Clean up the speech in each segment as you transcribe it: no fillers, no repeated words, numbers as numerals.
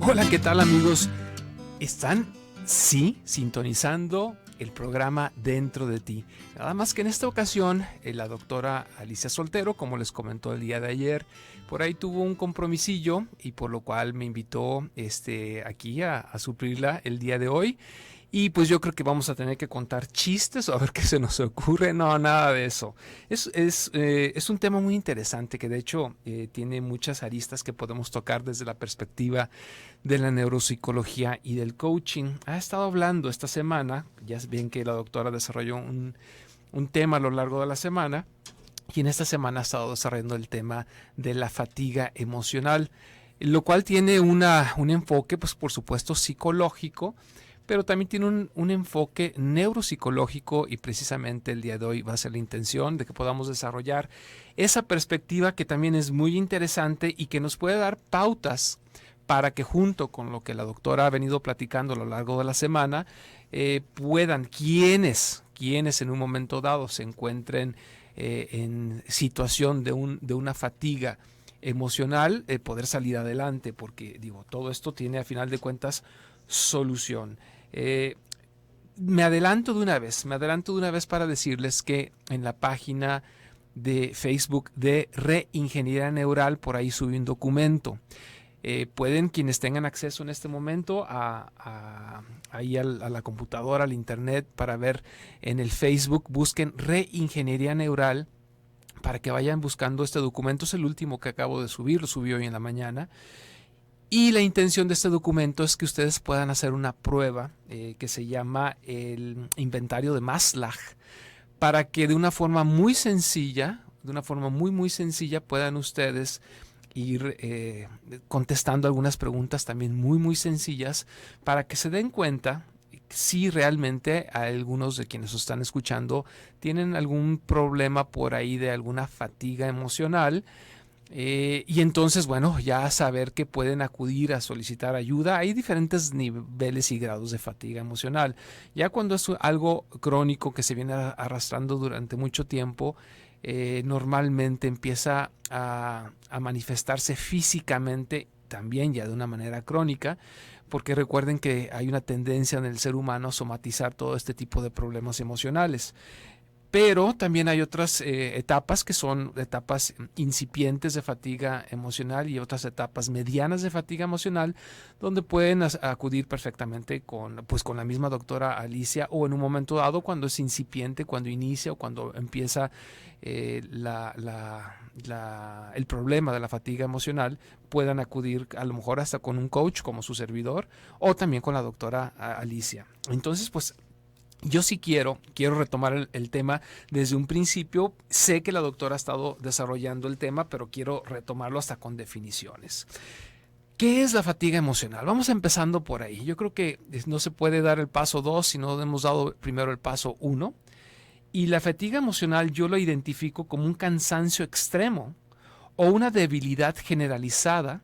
Hola, ¿qué tal, amigos? ¿Están, sí, sintonizando el programa Dentro de Ti? Nada más que en esta ocasión, la doctora Alicia Soltero, como les comentó el día de ayer, por ahí tuvo un compromisillo y por lo cual me invitó aquí a suplirla el día de hoy. Y pues yo creo que vamos a tener que contar chistes o a ver qué se nos ocurre. No, nada de eso. Es un tema muy interesante que de hecho tiene muchas aristas que podemos tocar desde la perspectiva de la neuropsicología y del coaching. Ha estado hablando esta semana, ya ven que la doctora desarrolló un tema a lo largo de la semana, y en esta semana ha estado desarrollando el tema de la fatiga emocional, lo cual tiene un enfoque, pues por supuesto, psicológico, pero también tiene un enfoque neuropsicológico, y precisamente el día de hoy va a ser la intención de que podamos desarrollar esa perspectiva que también es muy interesante y que nos puede dar pautas para que, junto con lo que la doctora ha venido platicando a lo largo de la semana, puedan quienes en un momento dado se encuentren en situación de una fatiga emocional, poder salir adelante, porque digo, todo esto tiene a final de cuentas solución. Me adelanto de una vez para decirles que en la página de Facebook de Reingeniería Neural, por ahí subí un documento. Pueden, quienes tengan acceso en este momento ahí a la computadora, al internet, para ver en el Facebook, busquen Reingeniería Neural para que vayan buscando este documento. Es el último que acabo de subir, lo subí hoy en la mañana. Y la intención de este documento es que ustedes puedan hacer una prueba que se llama el inventario de Maslach, para que de una forma muy sencilla, muy sencilla, puedan ustedes ir contestando algunas preguntas también muy sencillas, para que se den cuenta si realmente algunos de quienes están escuchando tienen algún problema por ahí de alguna fatiga emocional. Y entonces, bueno, ya saber que pueden acudir a solicitar ayuda. Hay diferentes niveles y grados de fatiga emocional. Ya cuando es algo crónico que se viene arrastrando durante mucho tiempo, normalmente empieza a manifestarse físicamente también ya de una manera crónica, porque recuerden que hay una tendencia en el ser humano a somatizar todo este tipo de problemas emocionales. Pero también hay otras etapas que son etapas incipientes de fatiga emocional y otras etapas medianas de fatiga emocional, donde pueden acudir perfectamente con la misma doctora Alicia, o en un momento dado, cuando es incipiente, cuando inicia o cuando empieza el problema de la fatiga emocional, puedan acudir a lo mejor hasta con un coach como su servidor, o también con la doctora Alicia. Entonces, pues yo sí quiero retomar el tema desde un principio. Sé que la doctora ha estado desarrollando el tema, pero quiero retomarlo hasta con definiciones. ¿Qué es la fatiga emocional? Vamos empezando por ahí. Yo creo que no se puede dar el paso 2 si no hemos dado primero el paso 1. Y la fatiga emocional yo lo identifico como un cansancio extremo o una debilidad generalizada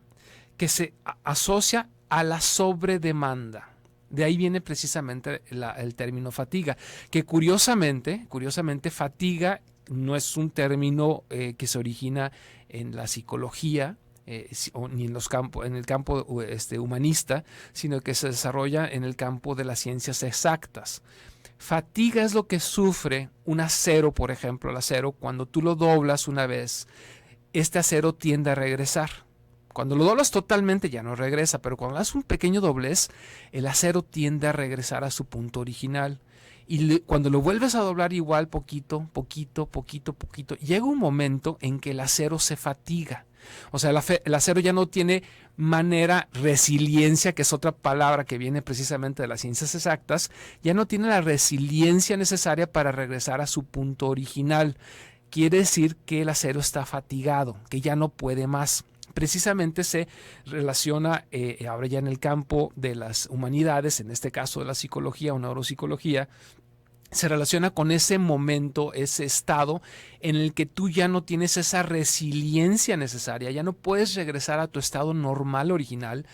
que se asocia a la sobredemanda. De ahí viene precisamente el término fatiga, que curiosamente fatiga no es un término que se origina en la psicología, ni en el campo humanista, sino que se desarrolla en el campo de las ciencias exactas. Fatiga es lo que sufre un acero, por ejemplo. El acero, cuando tú lo doblas una vez, este acero tiende a regresar. Cuando lo doblas totalmente ya no regresa, pero cuando haces un pequeño doblez, el acero tiende a regresar a su punto original. Y cuando lo vuelves a doblar igual, poquito, llega un momento en que el acero se fatiga. O sea, el acero ya no tiene resiliencia, que es otra palabra que viene precisamente de las ciencias exactas, ya no tiene la resiliencia necesaria para regresar a su punto original. Quiere decir que el acero está fatigado, que ya no puede más. Precisamente se relaciona ahora ya en el campo de las humanidades, en este caso de la psicología o neuropsicología, se relaciona con ese momento, ese estado en el que tú ya no tienes esa resiliencia necesaria, ya no puedes regresar a tu estado normal original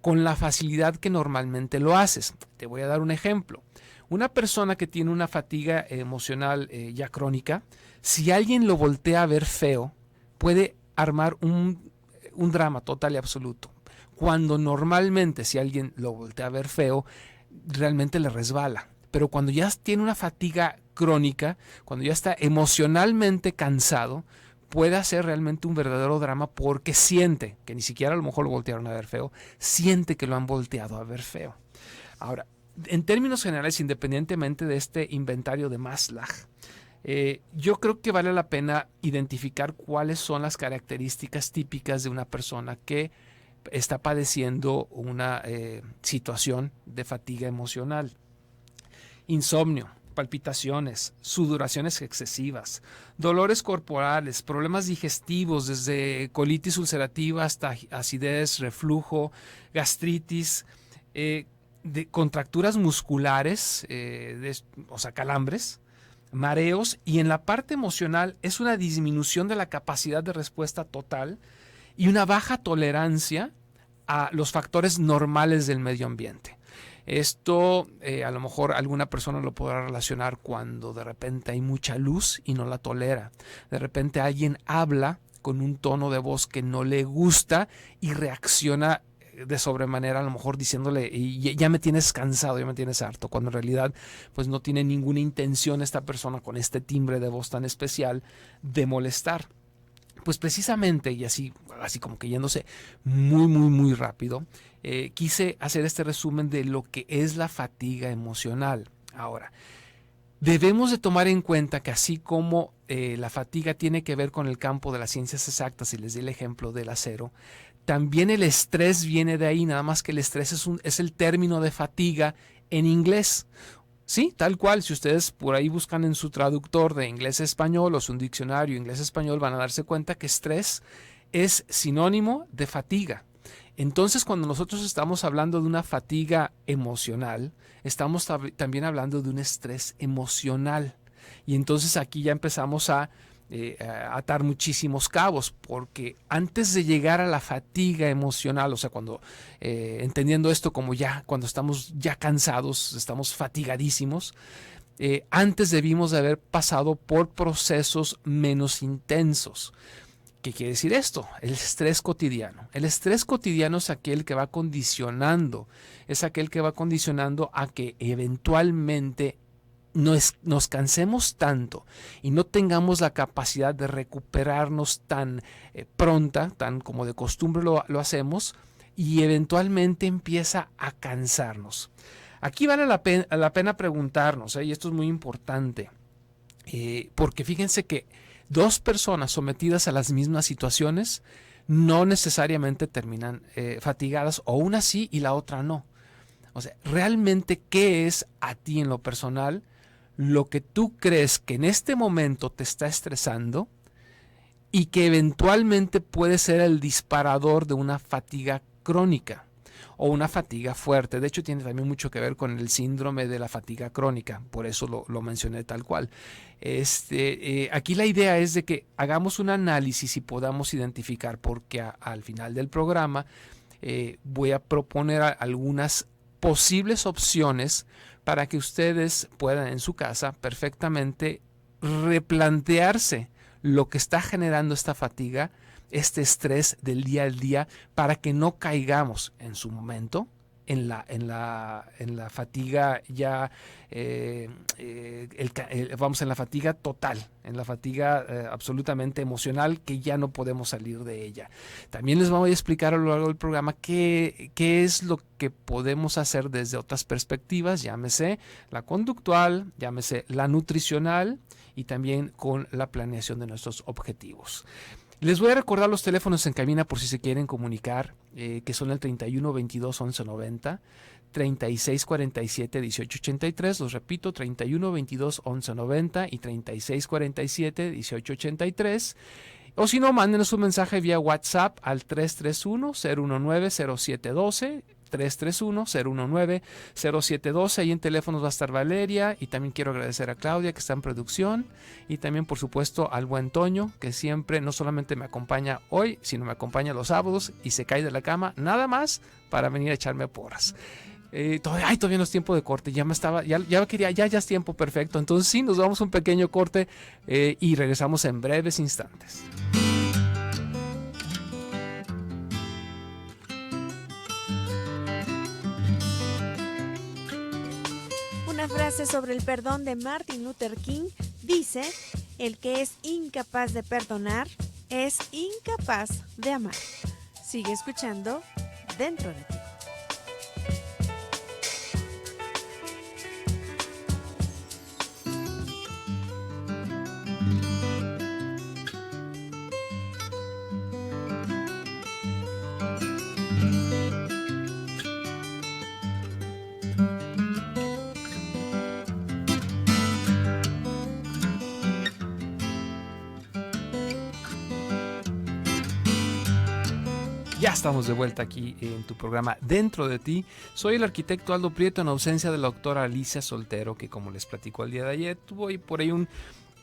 con la facilidad que normalmente lo haces. Te voy a dar un ejemplo. Una persona que tiene una fatiga emocional ya crónica, si alguien lo voltea a ver feo, puede armar un drama total y absoluto. cuando normalmente si alguien lo voltea a ver feo, realmente le resbala. Pero cuando ya tiene una fatiga crónica, cuando ya está emocionalmente cansado, puede ser realmente un verdadero drama porque siente, que ni siquiera a lo mejor lo voltearon a ver feo, siente que lo han volteado a ver feo. Ahora, en términos generales, independientemente de este inventario de Maslach, yo creo que vale la pena identificar cuáles son las características típicas de una persona que está padeciendo una situación de fatiga emocional. Insomnio, palpitaciones, sudoraciones excesivas, dolores corporales, problemas digestivos desde colitis ulcerativa hasta acidez, reflujo, gastritis, de contracturas musculares, o sea, calambres, mareos, y en la parte emocional es una disminución de la capacidad de respuesta total y una baja tolerancia a los factores normales del medio ambiente. Esto a lo mejor alguna persona lo podrá relacionar cuando de repente hay mucha luz y no la tolera. De repente alguien habla con un tono de voz que no le gusta y reacciona de sobremanera, a lo mejor diciéndole ya me tienes cansado, ya me tienes harto, cuando en realidad pues no tiene ninguna intención esta persona con este timbre de voz tan especial de molestar. Pues precisamente, y así como que yéndose muy rápido, quise hacer este resumen de lo que es la fatiga emocional. Ahora, debemos de tomar en cuenta que así como la fatiga tiene que ver con el campo de las ciencias exactas, y les di el ejemplo del acero, también el estrés viene de ahí, nada más que el estrés es el término de fatiga en inglés. Sí, tal cual, si ustedes por ahí buscan en su traductor de inglés a español o su diccionario inglés-español, van a darse cuenta que estrés es sinónimo de fatiga. Entonces, cuando nosotros estamos hablando de una fatiga emocional, estamos también hablando de un estrés emocional. Y entonces aquí ya empezamos a atar muchísimos cabos, porque antes de llegar a la fatiga emocional, o sea, cuando entendiendo esto como ya cuando estamos ya cansados, estamos fatigadísimos, antes debimos de haber pasado por procesos menos intensos. ¿Qué quiere decir esto? El estrés cotidiano. El estrés cotidiano es aquel que va condicionando, a que eventualmente nos cansemos tanto y no tengamos la capacidad de recuperarnos tan pronta, tan como de costumbre lo hacemos, y eventualmente empieza a cansarnos. Aquí vale la pena preguntarnos, y esto es muy importante, porque fíjense que dos personas sometidas a las mismas situaciones no necesariamente terminan fatigadas, o una sí y la otra no. O sea, realmente, ¿qué es a ti en lo personal lo que tú crees que en este momento te está estresando y que eventualmente puede ser el disparador de una fatiga crónica o una fatiga fuerte? De hecho, tiene también mucho que ver con el síndrome de la fatiga crónica, por eso lo mencioné tal cual. Aquí la idea es de que hagamos un análisis y podamos identificar, porque al final del programa voy a proponer algunas posibles opciones para que ustedes puedan en su casa perfectamente replantearse lo que está generando esta fatiga, este estrés del día al día, para que no caigamos en su momento en la fatiga ya, vamos, en la fatiga total, en la fatiga absolutamente emocional, que ya no podemos salir de ella. También les voy a explicar a lo largo del programa qué es lo que podemos hacer desde otras perspectivas, llámese la conductual, llámese la nutricional, y también con la planeación de nuestros objetivos. Les voy a recordar los teléfonos en cabina por si se quieren comunicar, que son el 31 22 11 90, 36 47 18 83, los repito, 31 22 11 90 y 36 47 18 83. O si no, mándenos un mensaje vía WhatsApp al 331-019-0712, 331-019-0712. Ahí en teléfonos va a estar Valeria, y también quiero agradecer a Claudia, que está en producción, y también por supuesto al buen Toño, que siempre no solamente me acompaña hoy, sino me acompaña los sábados y se cae de la cama nada más para venir a echarme porras. Todavía no es tiempo de corte, ya es tiempo perfecto. Entonces sí, nos damos un pequeño corte y regresamos en breves instantes. Una frase sobre el perdón de Martin Luther King dice: el que es incapaz de perdonar es incapaz de amar. Sigue escuchando Dentro de ti. Ya estamos de vuelta aquí en tu programa Dentro de ti. Soy el arquitecto Aldo Prieto en ausencia de la doctora Alicia Soltero, que como les platico el día de ayer, tuvo ahí por ahí un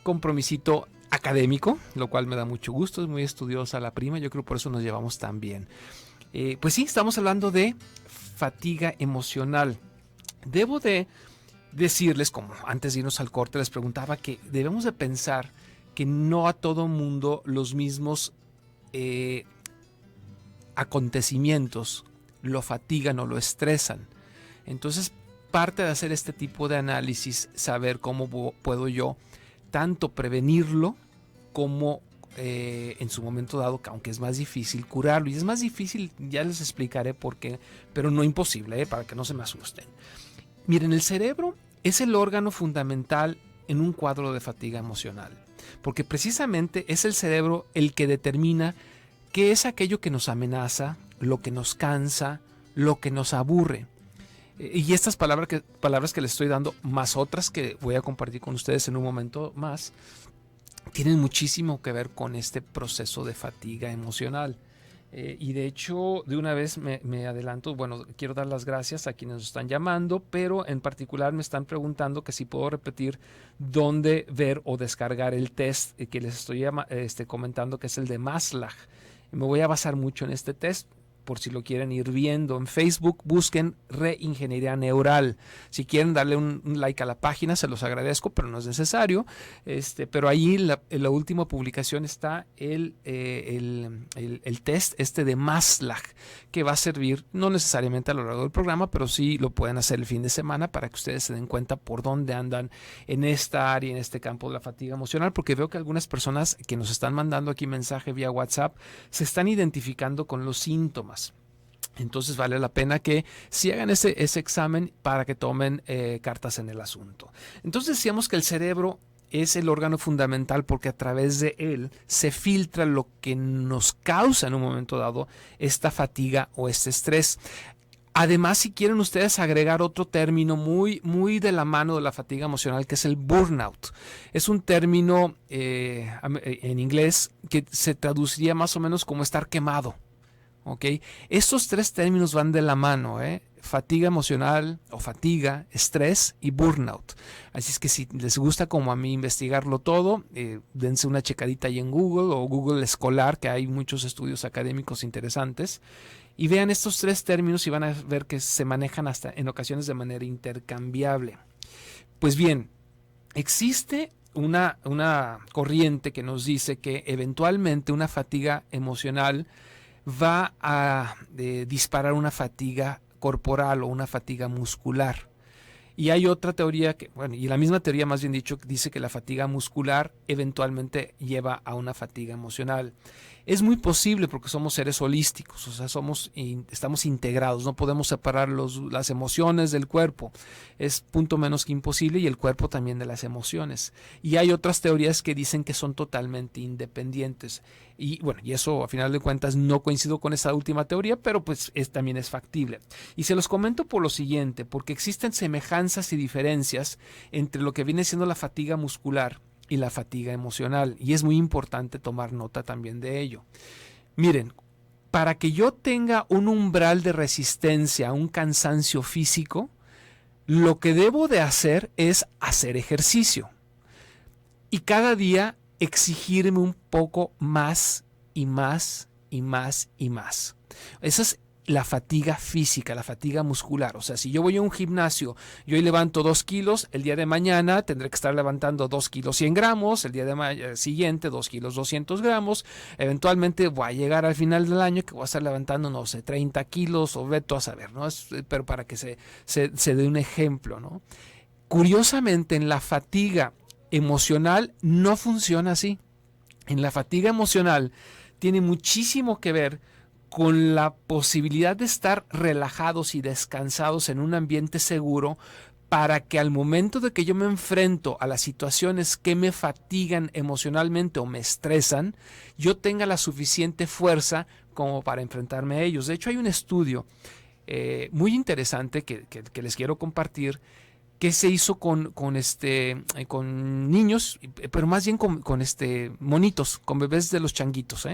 compromisito académico, lo cual me da mucho gusto. Es muy estudiosa la prima, yo creo por eso nos llevamos tan bien. Pues sí, estamos hablando de fatiga emocional. Debo de decirles, como antes de irnos al corte les preguntaba, que debemos de pensar que no a todo mundo los mismos acontecimientos lo fatigan o lo estresan. Entonces, parte de hacer este tipo de análisis, saber cómo puedo yo tanto prevenirlo como en su momento dado, que aunque es más difícil curarlo, y es más difícil, ya les explicaré por qué, pero no imposible, para que no se me asusten. Miren, el cerebro es el órgano fundamental en un cuadro de fatiga emocional, porque precisamente es el cerebro el que determina qué es aquello que nos amenaza, lo que nos cansa, lo que nos aburre. Y estas palabras que les estoy dando, más otras que voy a compartir con ustedes en un momento más, tienen muchísimo que ver con este proceso de fatiga emocional. Y de hecho, de una vez me adelanto, bueno, quiero dar las gracias a quienes nos están llamando, pero en particular me están preguntando que si puedo repetir dónde ver o descargar el test que les estoy comentando, que es el de Maslach. Me voy a basar mucho en este test, por si lo quieren ir viendo. En Facebook busquen Reingeniería Neural. Si quieren darle un like a la página, se los agradezco, pero no es necesario. Pero ahí en la última publicación está el test de Maslach, que va a servir no necesariamente a lo largo del programa, pero sí lo pueden hacer el fin de semana para que ustedes se den cuenta por dónde andan en esta área, en este campo de la fatiga emocional, porque veo que algunas personas que nos están mandando aquí mensaje vía WhatsApp se están identificando con los síntomas. Entonces vale la pena que si hagan ese examen para que tomen cartas en el asunto. Entonces decíamos que el cerebro es el órgano fundamental porque a través de él se filtra lo que nos causa en un momento dado esta fatiga o este estrés. Además, si quieren ustedes agregar otro término muy, muy de la mano de la fatiga emocional, que es el burnout. Es un término en inglés que se traduciría más o menos como estar quemado. ¿Okay? Estos tres términos van de la mano, fatiga emocional o fatiga, estrés y burnout. Así es que si les gusta como a mí investigarlo todo, dense una checadita ahí en Google o Google Escolar, que hay muchos estudios académicos interesantes, y vean estos tres términos y van a ver que se manejan hasta en ocasiones de manera intercambiable. Pues bien, existe una corriente que nos dice que eventualmente una fatiga emocional va a disparar una fatiga corporal o una fatiga muscular. Y hay otra teoría y la misma teoría más bien dicho, dice que la fatiga muscular eventualmente lleva a una fatiga emocional. Es muy posible porque somos seres holísticos, o sea, estamos integrados, no podemos separar las emociones del cuerpo. Es punto menos que imposible, y el cuerpo también de las emociones. Y hay otras teorías que dicen que son totalmente independientes. Y bueno, y eso a final de cuentas no coincido con esa última teoría, pero pues también es factible. Y se los comento por lo siguiente, porque existen semejanzas y diferencias entre lo que viene siendo la fatiga muscular y la fatiga emocional, y es muy importante tomar nota también de ello. Miren, para que yo tenga un umbral de resistencia a un cansancio físico, lo que debo de hacer es hacer ejercicio y cada día exigirme un poco más y más y más y más. Esa es la fatiga física, la fatiga muscular. O sea, si yo voy a un gimnasio y hoy levanto 2 kilos, el día de mañana tendré que estar levantando 2 kilos 100 gramos, el día de siguiente 2 kilos 200 gramos, eventualmente voy a llegar al final del año que voy a estar levantando, no sé, 30 kilos o veto a saber, ¿no? Pero para que se dé un ejemplo, ¿no? Curiosamente, en la fatiga emocional no funciona así. En la fatiga emocional tiene muchísimo que ver con la posibilidad de estar relajados y descansados en un ambiente seguro para que al momento de que yo me enfrento a las situaciones que me fatigan emocionalmente o me estresan, yo tenga la suficiente fuerza como para enfrentarme a ellos. De hecho, hay un estudio muy interesante que les quiero compartir, que se hizo con niños, pero más bien con monitos, con bebés de los changuitos.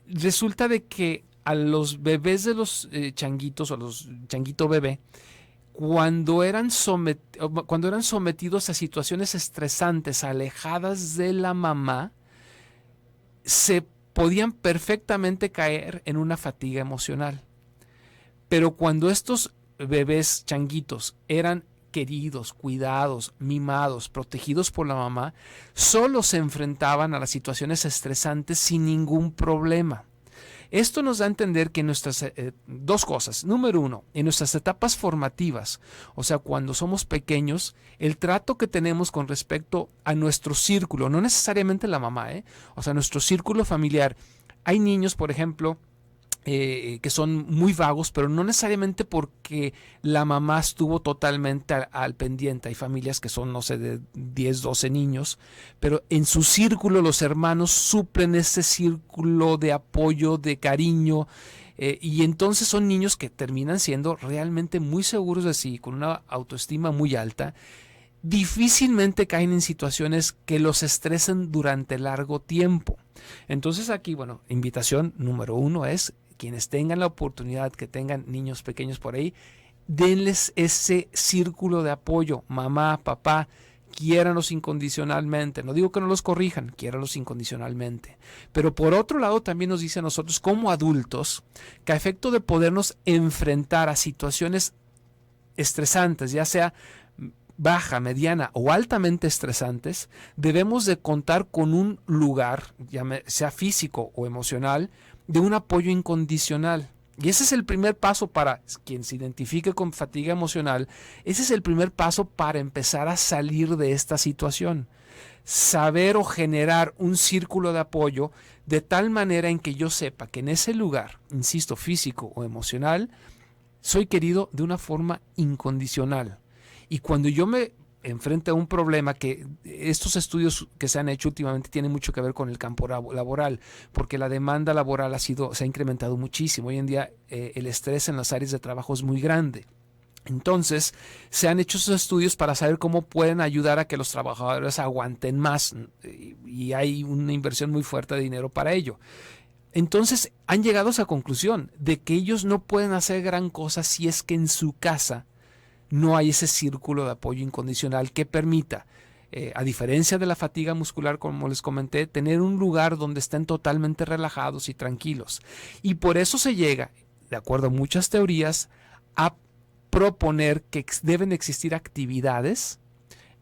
Resulta de que a los bebés de los changuitos o los changuito bebé, cuando eran sometidos a situaciones estresantes, alejadas de la mamá, se podían perfectamente caer en una fatiga emocional. Pero cuando estos bebés changuitos eran queridos, cuidados, mimados, protegidos por la mamá, solo se enfrentaban a las situaciones estresantes sin ningún problema. Esto nos da a entender que nuestras dos cosas. Número uno, en nuestras etapas formativas, o sea, cuando somos pequeños, el trato que tenemos con respecto a nuestro círculo, no necesariamente la mamá, o sea, nuestro círculo familiar. Hay niños, por ejemplo, que son muy vagos, pero no necesariamente porque la mamá estuvo totalmente al pendiente. Hay familias que son, no sé, de 10, 12 niños, pero en su círculo los hermanos suplen ese círculo de apoyo, de cariño, y entonces son niños que terminan siendo realmente muy seguros de sí, con una autoestima muy alta. Difícilmente caen en situaciones que los estresen durante largo tiempo. Entonces aquí, bueno, invitación número uno es: quienes tengan la oportunidad, que tengan niños pequeños por ahí, denles ese círculo de apoyo. Mamá, papá, quiéranlos incondicionalmente. No digo que no los corrijan, quiéranlos incondicionalmente. Pero por otro lado también nos dice a nosotros como adultos que a efecto de podernos enfrentar a situaciones estresantes, ya sea baja, mediana o altamente estresantes, debemos de contar con un lugar, ya sea físico o emocional, de un apoyo incondicional. Y ese es el primer paso para quien se identifique con fatiga emocional. Ese es el primer paso para empezar a salir de esta situación. Saber o generar un círculo de apoyo de tal manera en que yo sepa que en ese lugar, insisto, físico o emocional, soy querido de una forma incondicional. Y cuando yo me enfrente a un problema, que estos estudios que se han hecho últimamente tienen mucho que ver con el campo laboral, porque la demanda laboral se ha incrementado muchísimo. Hoy en día el estrés en las áreas de trabajo es muy grande. Entonces se han hecho esos estudios para saber cómo pueden ayudar a que los trabajadores aguanten más, y hay una inversión muy fuerte de dinero para ello. Entonces han llegado a esa conclusión de que ellos no pueden hacer gran cosa si es que en su casa no hay ese círculo de apoyo incondicional que permita, a diferencia de la fatiga muscular, como les comenté, tener un lugar donde estén totalmente relajados y tranquilos. Y por eso se llega, de acuerdo a muchas teorías, a proponer que deben existir actividades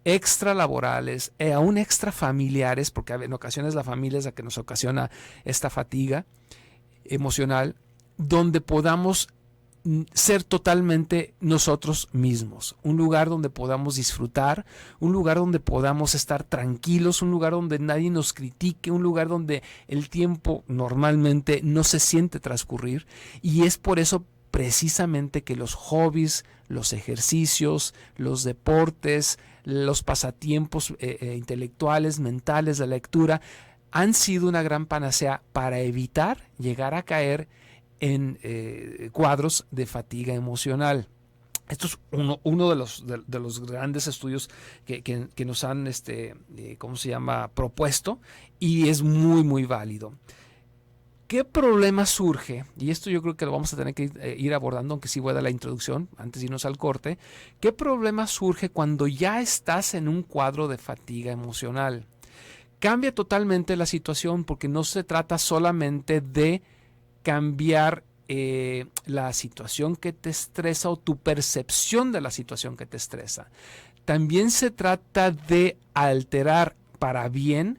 extralaborales, aún extrafamiliares, porque en ocasiones la familia es la que nos ocasiona esta fatiga emocional, donde podamos ser totalmente nosotros mismos, un lugar donde podamos disfrutar, un lugar donde podamos estar tranquilos, un lugar donde nadie nos critique, un lugar donde el tiempo normalmente no se siente transcurrir. Y es por eso precisamente que los hobbies, los ejercicios, los deportes, los pasatiempos intelectuales, mentales, de lectura, han sido una gran panacea para evitar llegar a caer en cuadros de fatiga emocional. Esto es uno de los grandes estudios que nos han propuesto, y es muy, muy válido. ¿Qué problema surge? Y esto yo creo que lo vamos a tener que ir abordando, aunque sí voy a dar la introducción antes de irnos al corte. ¿Qué problema surge cuando ya estás en un cuadro de fatiga emocional? Cambia totalmente la situación, porque no se trata solamente de cambiar la situación que te estresa o tu percepción de la situación que te estresa. También se trata de alterar para bien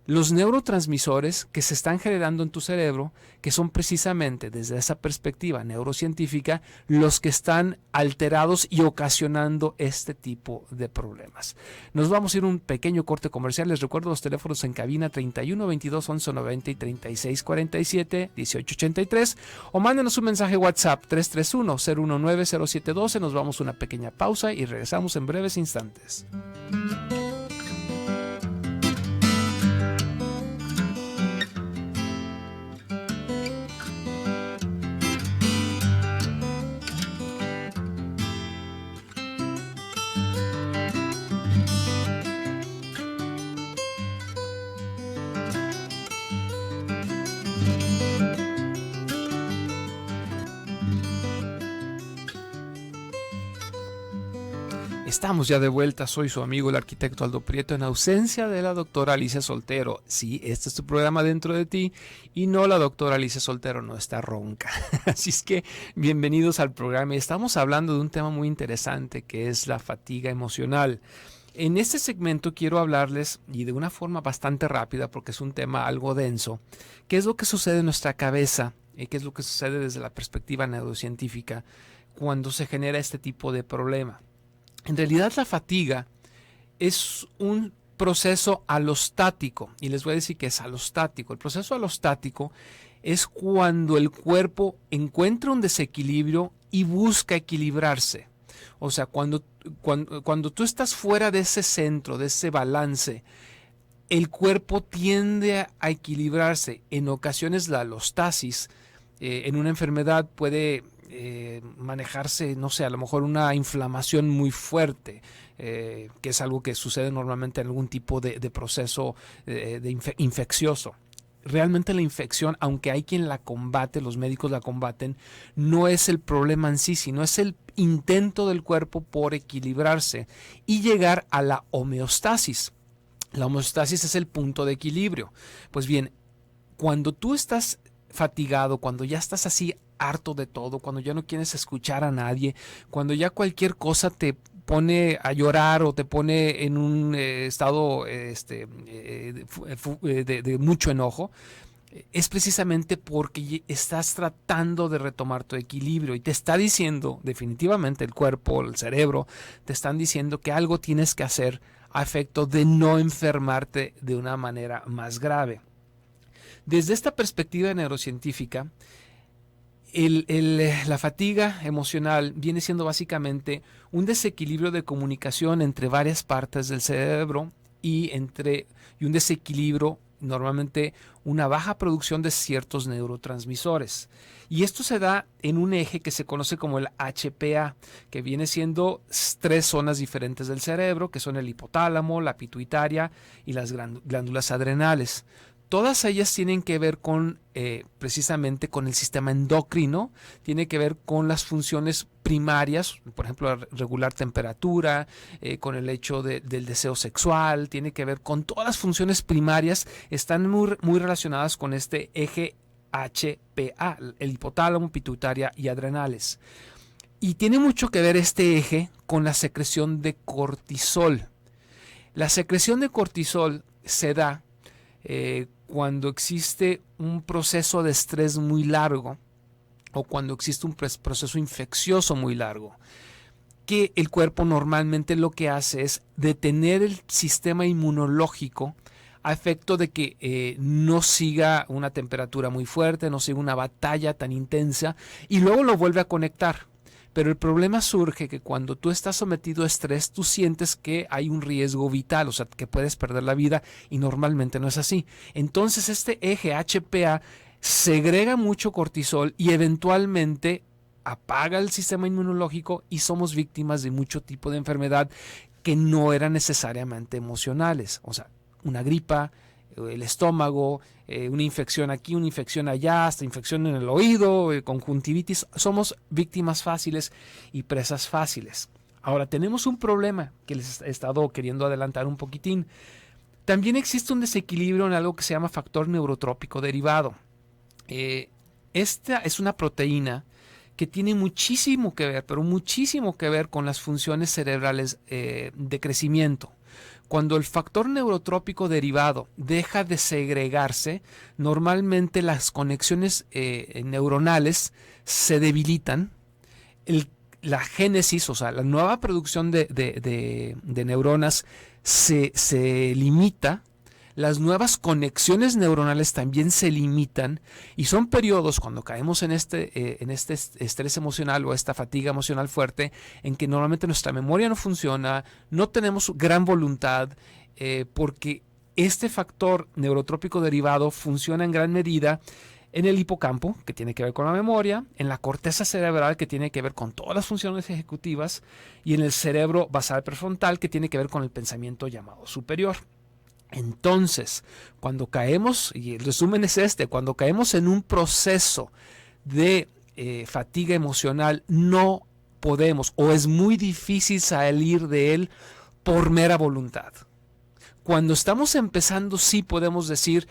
los neurotransmisores que se están generando en tu cerebro, que son precisamente desde esa perspectiva neurocientífica los que están alterados y ocasionando este tipo de problemas. Nos vamos a ir a un pequeño corte comercial. Les recuerdo los teléfonos en cabina 31 22 11 90 y 36 47 18 83, o mándenos un mensaje WhatsApp 331 019 0712. Nos vamos a una pequeña pausa y regresamos en breves instantes. Estamos ya de vuelta, soy su amigo el arquitecto Aldo Prieto en ausencia de la doctora Alicia Soltero. Sí, este es tu programa Dentro de Ti y no, la doctora Alicia Soltero no está ronca. Así es que bienvenidos al programa. Estamos hablando de un tema muy interesante que es la fatiga emocional. En este segmento quiero hablarles, y de una forma bastante rápida porque es un tema algo denso, qué es lo que sucede en nuestra cabeza, qué es lo que sucede desde la perspectiva neurocientífica cuando se genera este tipo de problema. En realidad la fatiga es un proceso alostático, y les voy a decir que es alostático. El proceso alostático es cuando el cuerpo encuentra un desequilibrio y busca equilibrarse. O sea, cuando tú estás fuera de ese centro, de ese balance, el cuerpo tiende a equilibrarse. En ocasiones la alostasis en una enfermedad puede manejarse, no sé, a lo mejor una inflamación muy fuerte, que es algo que sucede normalmente en algún tipo de proceso infeccioso. Realmente la infección, aunque hay quien la combate, los médicos la combaten, no es el problema en sí, sino es el intento del cuerpo por equilibrarse y llegar a la homeostasis. La homeostasis es el punto de equilibrio. Pues bien, cuando tú estás fatigado, cuando ya estás así harto de todo, cuando ya no quieres escuchar a nadie, cuando ya cualquier cosa te pone a llorar o te pone en un estado de mucho enojo, es precisamente porque estás tratando de retomar tu equilibrio y te está diciendo, definitivamente el cuerpo, el cerebro, te están diciendo que algo tienes que hacer a efecto de no enfermarte de una manera más grave. Desde esta perspectiva neurocientífica, la fatiga emocional viene siendo básicamente un desequilibrio de comunicación entre varias partes del cerebro y un desequilibrio, normalmente una baja producción de ciertos neurotransmisores. Y esto se da en un eje que se conoce como el HPA, que viene siendo 3 zonas diferentes del cerebro, que son el hipotálamo, la pituitaria y las glándulas adrenales. Todas ellas tienen que ver con precisamente con el sistema endocrino, tiene que ver con las funciones primarias, por ejemplo, regular temperatura, con el hecho del deseo sexual, tiene que ver con todas las funciones primarias, están muy relacionadas con este eje HPA, el hipotálamo, pituitaria y adrenales. Y tiene mucho que ver este eje con la secreción de cortisol. La secreción de cortisol se da cuando existe un proceso de estrés muy largo o cuando existe un proceso infeccioso muy largo, que el cuerpo normalmente lo que hace es detener el sistema inmunológico a efecto de que no siga una temperatura muy fuerte, no siga una batalla tan intensa y luego lo vuelve a conectar. Pero el problema surge que cuando tú estás sometido a estrés, tú sientes que hay un riesgo vital, o sea, que puedes perder la vida y normalmente no es así. Entonces este eje HPA segrega mucho cortisol y eventualmente apaga el sistema inmunológico y somos víctimas de mucho tipo de enfermedad que no eran necesariamente emocionales. O sea, una gripa, el estómago, una infección aquí, una infección allá, hasta infección en el oído, conjuntivitis. Somos víctimas fáciles y presas fáciles. Ahora, tenemos un problema que les he estado queriendo adelantar un poquitín. También existe un desequilibrio en algo que se llama factor neurotrópico derivado. Esta es una proteína que tiene muchísimo que ver, pero muchísimo que ver con las funciones cerebrales de crecimiento. Cuando el factor neurotrópico derivado deja de segregarse, normalmente las conexiones neuronales se debilitan, la génesis, o sea, la nueva producción de neuronas se limita, las nuevas conexiones neuronales también se limitan y son periodos cuando caemos en este estrés emocional o esta fatiga emocional fuerte en que normalmente nuestra memoria no funciona, no tenemos gran voluntad porque este factor neurotrópico derivado funciona en gran medida en el hipocampo, que tiene que ver con la memoria, en la corteza cerebral, que tiene que ver con todas las funciones ejecutivas, y en el cerebro basal prefrontal, que tiene que ver con el pensamiento llamado superior. Entonces, cuando caemos, y el resumen es cuando caemos en un proceso de fatiga emocional, no podemos o es muy difícil salir de él por mera voluntad. Cuando estamos empezando, sí podemos decir,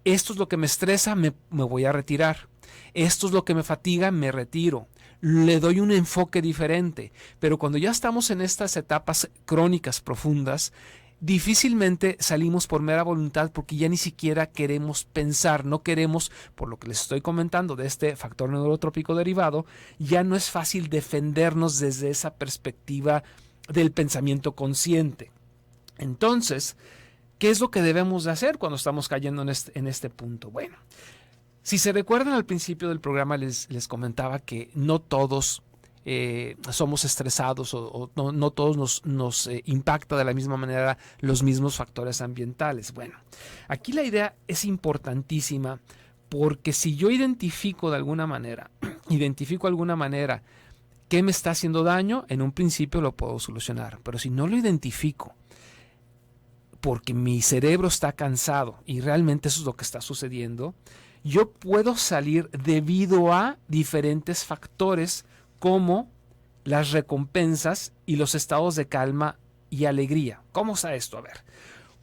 esto es lo que me estresa, me voy a retirar. Esto es lo que me fatiga, me retiro. Le doy un enfoque diferente. Pero cuando ya estamos en estas etapas crónicas profundas, difícilmente salimos por mera voluntad porque ya ni siquiera queremos pensar, no queremos, por lo que les estoy comentando de este factor neurotrópico derivado, ya no es fácil defendernos desde esa perspectiva del pensamiento consciente. Entonces, ¿qué es lo que debemos de hacer cuando estamos cayendo en este punto? Bueno, si se recuerdan al principio del programa les comentaba que no todos somos estresados o no todos nos impacta de la misma manera los mismos factores ambientales. Bueno, aquí la idea es importantísima porque si yo identifico alguna manera qué me está haciendo daño, en un principio lo puedo solucionar, pero si no lo identifico, porque mi cerebro está cansado y realmente eso es lo que está sucediendo, yo puedo salir debido a diferentes factores como las recompensas y los estados de calma y alegría. ¿Cómo está esto? A ver,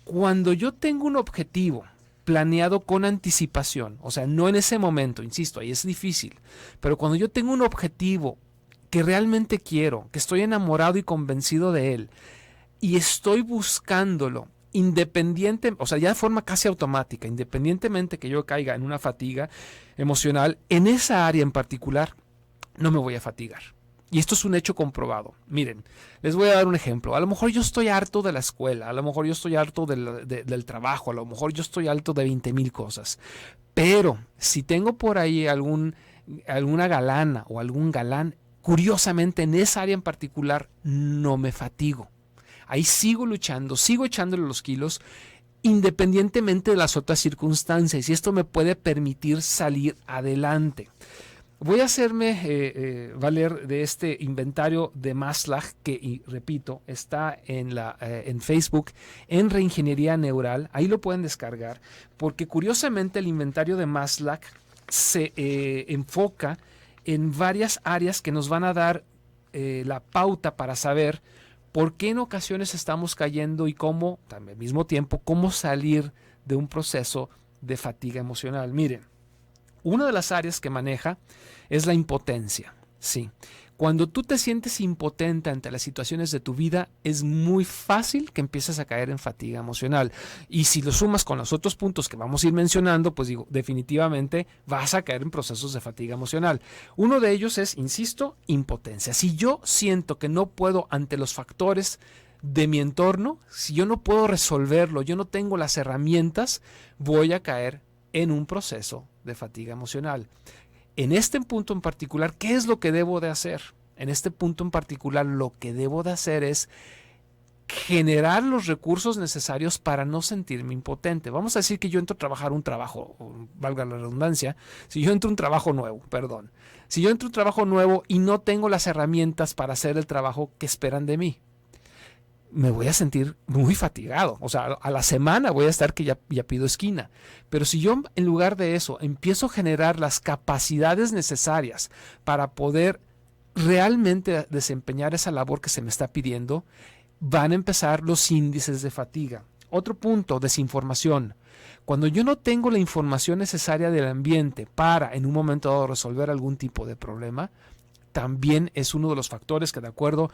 cuando yo tengo un objetivo planeado con anticipación, o sea, no en ese momento, insisto, ahí es difícil, pero cuando yo tengo un objetivo que realmente quiero, que estoy enamorado y convencido de él, y estoy buscándolo, independiente, o sea, ya de forma casi automática, independientemente que yo caiga en una fatiga emocional, en esa área en particular, no me voy a fatigar. Y esto es un hecho comprobado. Miren, les voy a dar un ejemplo. A lo mejor yo estoy harto de la escuela, a lo mejor yo estoy harto del trabajo, a lo mejor yo estoy harto de 20,000 cosas. Pero si tengo por ahí alguna galana o algún galán, curiosamente en esa área en particular no me fatigo. Ahí sigo luchando, sigo echándole los kilos independientemente de las otras circunstancias y esto me puede permitir salir adelante. Voy a hacerme valer de este inventario de Maslach que, y repito, está en Facebook, en Reingeniería Neural. Ahí lo pueden descargar, porque curiosamente el inventario de Maslach se enfoca en varias áreas que nos van a dar la pauta para saber por qué en ocasiones estamos cayendo y cómo, al mismo tiempo, cómo salir de un proceso de fatiga emocional. Miren, una de las áreas que maneja es la impotencia. Sí. Cuando tú te sientes impotente ante las situaciones de tu vida, es muy fácil que empieces a caer en fatiga emocional. Y si lo sumas con los otros puntos que vamos a ir mencionando, pues digo, definitivamente vas a caer en procesos de fatiga emocional. Uno de ellos es, insisto, impotencia. Si yo siento que no puedo ante los factores de mi entorno, si yo no puedo resolverlo, yo no tengo las herramientas, voy a caer en un proceso de fatiga emocional. En este punto en particular, ¿qué es lo que debo de hacer? En este punto en particular, lo que debo de hacer es generar los recursos necesarios para no sentirme impotente. Vamos a decir que yo entro a trabajar un trabajo, valga la redundancia, si yo entro a un trabajo nuevo y no tengo las herramientas para hacer el trabajo que esperan de mí, me voy a sentir muy fatigado. O sea, a la semana voy a estar que ya pido esquina. Pero si yo en lugar de eso empiezo a generar las capacidades necesarias para poder realmente desempeñar esa labor que se me está pidiendo, van a empezar los índices de fatiga. Otro punto, desinformación. Cuando yo no tengo la información necesaria del ambiente para en un momento dado resolver algún tipo de problema, también es uno de los factores que, de acuerdo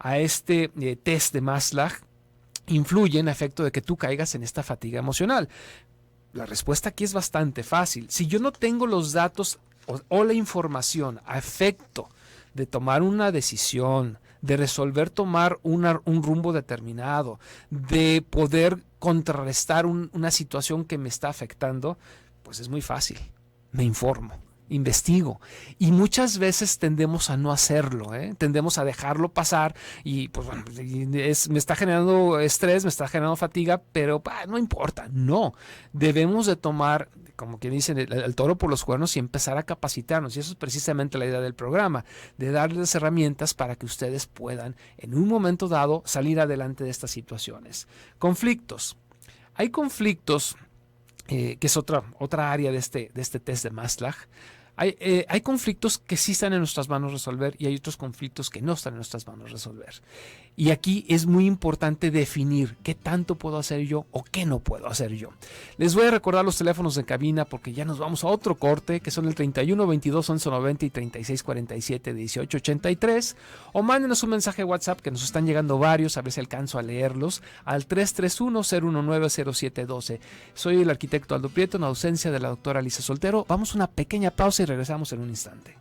a este test de Maslach, influyen a efecto de que tú caigas en esta fatiga emocional? La respuesta aquí es bastante fácil. Si yo no tengo los datos o la información a efecto de tomar una decisión, de resolver tomar un rumbo determinado, de poder contrarrestar una situación que me está afectando, pues es muy fácil. Me informo, investigo, y muchas veces tendemos a no hacerlo, tendemos a dejarlo pasar y pues bueno, me está generando estrés, me está generando fatiga, pero no importa. No, debemos de tomar, como quien dice, el toro por los cuernos y empezar a capacitarnos, y eso es precisamente la idea del programa, de darles herramientas para que ustedes puedan en un momento dado salir adelante de estas situaciones. Conflictos. Hay conflictos, que es otra área de este test de Maslach. Hay conflictos que sí están en nuestras manos resolver y hay otros conflictos que no están en nuestras manos resolver. Y aquí es muy importante definir qué tanto puedo hacer yo o qué no puedo hacer yo. Les voy a recordar los teléfonos de cabina porque ya nos vamos a otro corte, que son el 31 22 11 90 y 36 47 18 83. O mándenos un mensaje WhatsApp, que nos están llegando varios, a ver si alcanzo a leerlos, al 331 019 0712. Soy el arquitecto Aldo Prieto, en ausencia de la doctora Alicia Soltero. Vamos a una pequeña pausa y regresamos en un instante.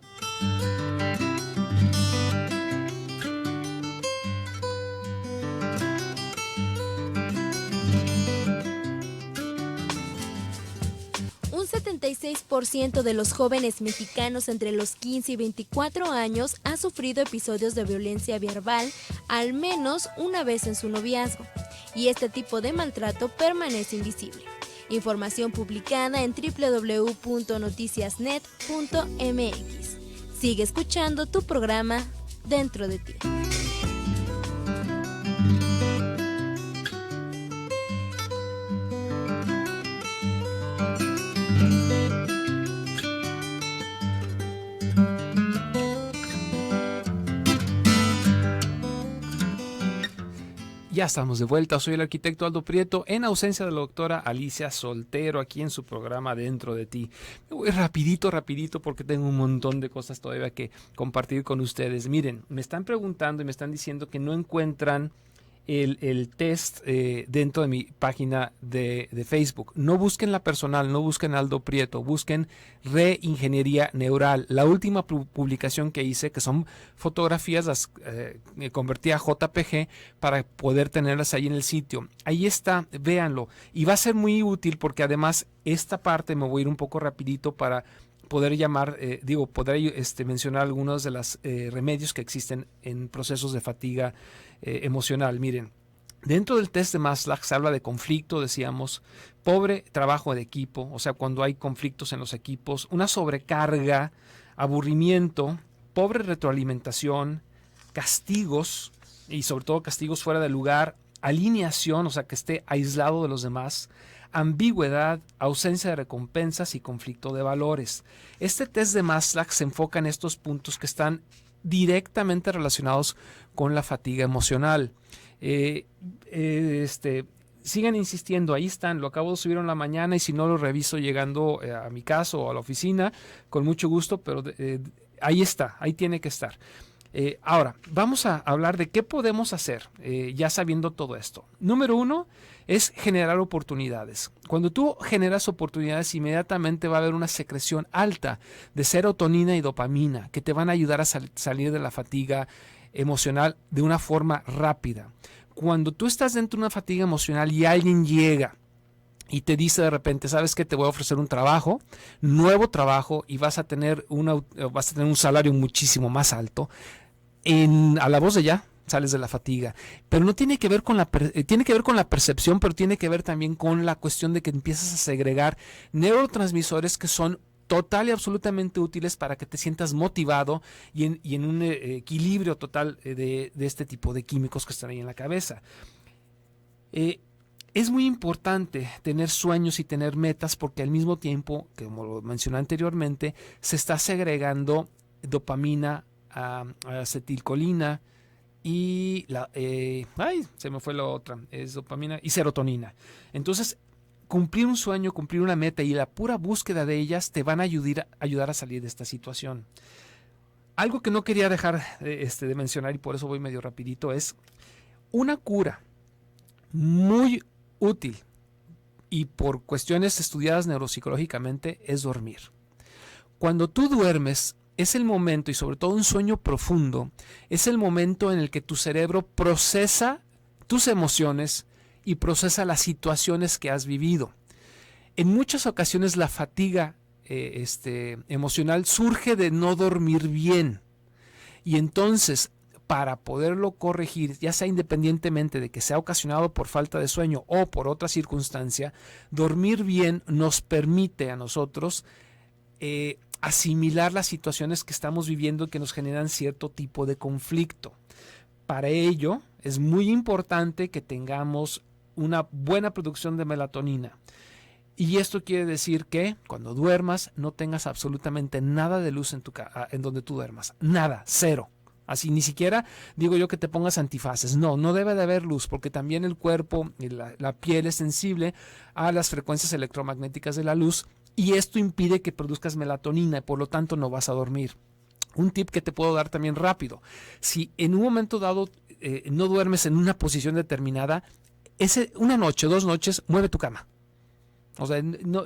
Un 76% de los jóvenes mexicanos entre los 15 y 24 años ha sufrido episodios de violencia verbal al menos una vez en su noviazgo, y este tipo de maltrato permanece invisible. Información publicada en www.noticiasnet.mx. Sigue escuchando tu programa Dentro de ti. Ya estamos de vuelta, soy el arquitecto Aldo Prieto, en ausencia de la doctora Alicia Soltero, aquí en su programa Dentro de ti. Me voy rapidito porque tengo un montón de cosas todavía que compartir con ustedes. Miren, me están preguntando y me están diciendo que no encuentran el test dentro de mi página de Facebook. No busquen la personal, no busquen Aldo Prieto, busquen Reingeniería Neural. La última publicación que hice, que son fotografías, las convertí a JPG para poder tenerlas ahí en el sitio. Ahí está, véanlo. Y va a ser muy útil porque además esta parte me voy a ir un poco rapidito para poder mencionar algunos de los remedios que existen en procesos de fatiga emocional. Miren, dentro del test de Maslach se habla de conflicto, decíamos, pobre trabajo de equipo, o sea, cuando hay conflictos en los equipos, una sobrecarga, aburrimiento, pobre retroalimentación, castigos, y sobre todo castigos fuera de lugar, alineación, o sea, que esté aislado de los demás, ambigüedad, ausencia de recompensas y conflicto de valores. Este test de Maslach se enfoca en estos puntos que están directamente relacionados con la fatiga emocional. Sigan insistiendo, ahí están, lo acabo de subir en la mañana y si no lo reviso llegando a mi casa o a la oficina, con mucho gusto, pero ahí está, ahí tiene que estar. Ahora, vamos a hablar de qué podemos hacer ya sabiendo todo esto. Número 1 es generar oportunidades. Cuando tú generas oportunidades, inmediatamente va a haber una secreción alta de serotonina y dopamina que te van a ayudar a salir de la fatiga emocional de una forma rápida. Cuando tú estás dentro de una fatiga emocional y alguien llega y te dice de repente, ¿sabes qué? Te voy a ofrecer un trabajo, nuevo trabajo, y vas a tener un salario muchísimo más alto. A la voz de ya sales de la fatiga, pero no tiene que ver con tiene que ver con la percepción, pero tiene que ver también con la cuestión de que empiezas a segregar neurotransmisores que son total y absolutamente útiles para que te sientas motivado y en un equilibrio total de este tipo de químicos que están ahí en la cabeza. Es muy importante tener sueños y tener metas porque al mismo tiempo, como lo mencioné anteriormente, se está segregando dopamina, acetilcolina y se me fue la otra, es dopamina y serotonina. Entonces, cumplir un sueño, cumplir una meta y la pura búsqueda de ellas te van a ayudar a salir de esta situación. Algo que no quería dejar de mencionar y por eso voy medio rapidito es una cura muy útil y por cuestiones estudiadas neuropsicológicamente es dormir. Cuando tú duermes es el momento, y sobre todo un sueño profundo, es el momento en el que tu cerebro procesa tus emociones y procesa las situaciones que has vivido. En muchas ocasiones la fatiga emocional surge de no dormir bien. Y entonces, para poderlo corregir, ya sea independientemente de que sea ocasionado por falta de sueño o por otra circunstancia, dormir bien nos permite a nosotros asimilar las situaciones que estamos viviendo que nos generan cierto tipo de conflicto. Para ello, es muy importante que tengamos una buena producción de melatonina. Y esto quiere decir que cuando duermas no tengas absolutamente nada de luz en donde tú duermas. Nada, cero. Así ni siquiera digo yo que te pongas antifaces. No debe de haber luz porque también el cuerpo y la piel es sensible a las frecuencias electromagnéticas de la luz y esto impide que produzcas melatonina y por lo tanto no vas a dormir. Un tip que te puedo dar también rápido. Si en un momento dado no duermes en una posición determinada, una noche, 2 noches, mueve tu cama. O sea,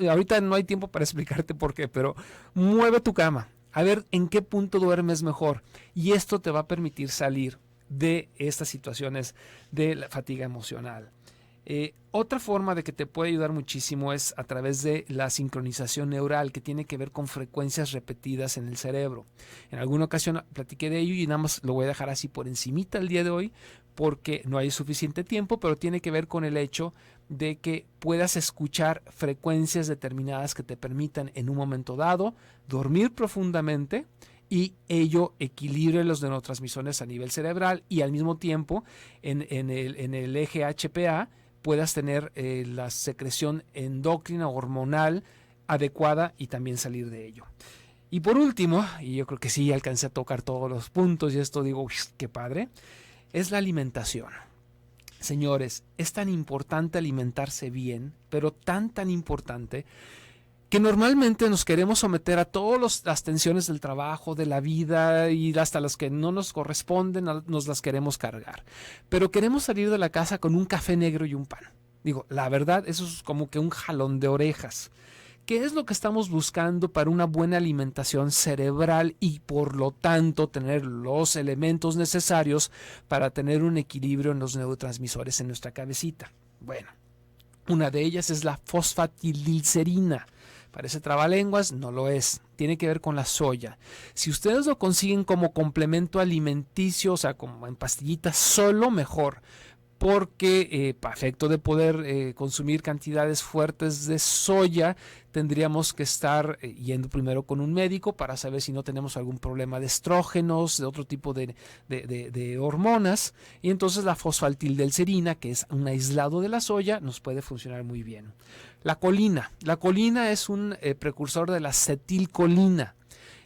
ahorita no hay tiempo para explicarte por qué, pero mueve tu cama. A ver en qué punto duermes mejor. Y esto te va a permitir salir de estas situaciones de la fatiga emocional. Otra forma de que te puede ayudar muchísimo es a través de la sincronización neural, que tiene que ver con frecuencias repetidas en el cerebro. En alguna ocasión platiqué de ello y nada más lo voy a dejar así por encimita el día de hoy porque no hay suficiente tiempo, pero tiene que ver con el hecho de que puedas escuchar frecuencias determinadas que te permitan en un momento dado dormir profundamente y ello equilibre los neurotransmisores a nivel cerebral y al mismo tiempo en el eje HPA puedas tener la secreción endocrina hormonal adecuada y también salir de ello. Y por último, y yo creo que sí alcancé a tocar todos los puntos y esto digo, qué padre, es la alimentación. Señores, es tan importante alimentarse bien, pero tan importante que normalmente nos queremos someter a todas las tensiones del trabajo, de la vida y hasta las que no nos corresponden, nos las queremos cargar. Pero queremos salir de la casa con un café negro y un pan. Digo, la verdad, eso es como que un jalón de orejas. ¿Qué es lo que estamos buscando para una buena alimentación cerebral y por lo tanto tener los elementos necesarios para tener un equilibrio en los neurotransmisores en nuestra cabecita? Bueno, una de ellas es la fosfatidilcerina. Parece trabalenguas, no lo es. Tiene que ver con la soya. Si ustedes lo consiguen como complemento alimenticio, o sea, como en pastillitas, solo mejor. Porque para efecto de poder consumir cantidades fuertes de soya, tendríamos que estar yendo primero con un médico para saber si no tenemos algún problema de estrógenos, de otro tipo de hormonas. Y entonces la fosfatidilcerina, que es un aislado de la soya, nos puede funcionar muy bien. La colina es un precursor de la acetilcolina.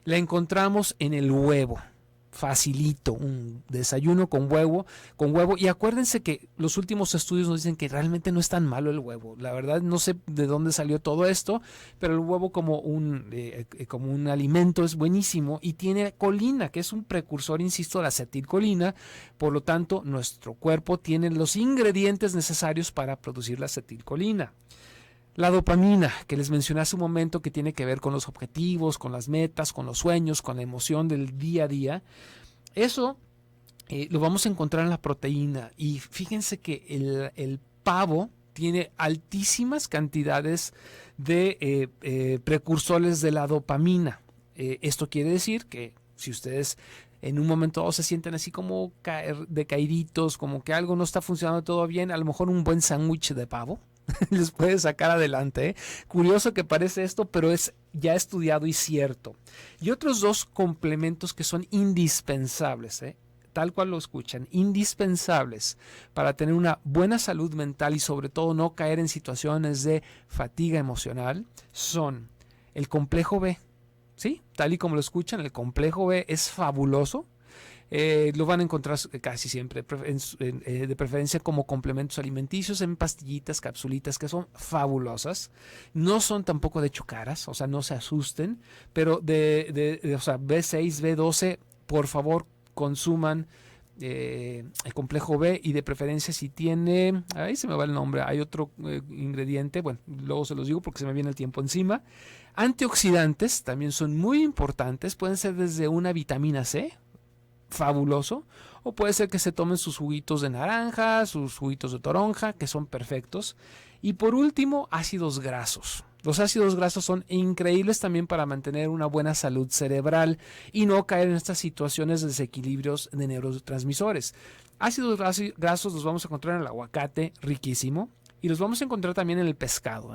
La encontramos en el huevo. Facilito, un desayuno con huevo, y acuérdense que los últimos estudios nos dicen que realmente no es tan malo el huevo. La verdad no sé de dónde salió todo esto, pero el huevo como un alimento es buenísimo y tiene colina, que es un precursor, insisto, de la acetilcolina. Por lo tanto, nuestro cuerpo tiene los ingredientes necesarios para producir la acetilcolina. La dopamina, que les mencioné hace un momento, que tiene que ver con los objetivos, con las metas, con los sueños, con la emoción del día a día. Eso lo vamos a encontrar en la proteína. Y fíjense que el pavo tiene altísimas cantidades de precursores de la dopamina. Esto quiere decir que si ustedes en un momento dado se sienten así como decaíditos, como que algo no está funcionando todo bien, a lo mejor un buen sándwich de pavo les puede sacar adelante. Curioso que parece esto, pero es ya estudiado y cierto. Y otros dos complementos que son indispensables, tal cual lo escuchan, indispensables para tener una buena salud mental y sobre todo no caer en situaciones de fatiga emocional, son el complejo B. ¿Sí? Tal y como lo escuchan, el complejo B es fabuloso. Lo van a encontrar casi siempre de preferencia como complementos alimenticios en pastillitas, capsulitas que son fabulosas. No son tampoco de hecho caras, o sea, no se asusten, pero o sea, B6, B12, por favor, consuman el complejo B, y de preferencia si tiene, ahí se me va el nombre, hay otro ingrediente, bueno, luego se los digo porque se me viene el tiempo encima. Antioxidantes también son muy importantes, pueden ser desde una vitamina C, fabuloso, o puede ser que se tomen sus juguitos de naranja, sus juguitos de toronja, que son perfectos. Y por último, ácidos grasos. Los ácidos grasos son increíbles también para mantener una buena salud cerebral y no caer en estas situaciones de desequilibrios de neurotransmisores. Ácidos grasos los vamos a encontrar en el aguacate, riquísimo, y los vamos a encontrar también en el pescado.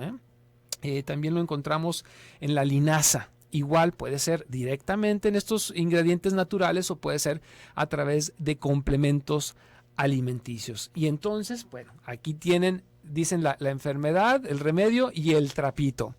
También lo encontramos en la linaza. Igual puede ser directamente en estos ingredientes naturales o puede ser a través de complementos alimenticios. Y entonces, bueno, aquí tienen, dicen la enfermedad, el remedio y el trapito.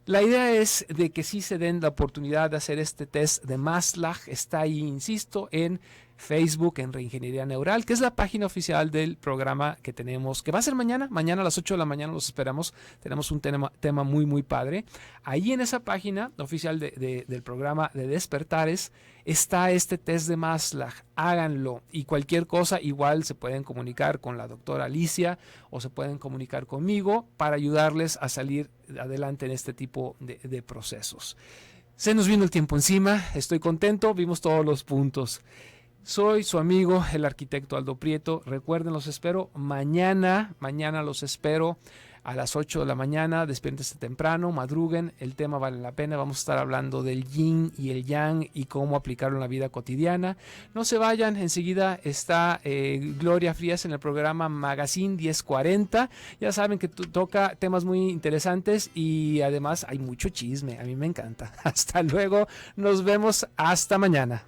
La idea es de que sí se den la oportunidad de hacer este test de Maslach. Está ahí, insisto, en Facebook, en Reingeniería Neural, que es la página oficial del programa que tenemos, que va a ser mañana a las 8 de la mañana los esperamos. Tenemos un tema muy, muy padre. Ahí en esa página oficial del programa de Despertares está este test de Maslach. Háganlo, y cualquier cosa igual se pueden comunicar con la doctora Alicia o se pueden comunicar conmigo para ayudarles a salir adelante en este tipo de procesos. Se nos vino el tiempo encima, estoy contento, vimos todos los puntos. Soy su amigo, el arquitecto Aldo Prieto. Recuerden, los espero mañana los espero a las 8 de la mañana. Despiértense temprano, madruguen, el tema vale la pena. Vamos a estar hablando del yin y el yang y cómo aplicarlo en la vida cotidiana. No se vayan, enseguida está Gloria Frías en el programa Magazine 1040. Ya saben que toca temas muy interesantes y además hay mucho chisme, a mí me encanta. Hasta luego, nos vemos hasta mañana.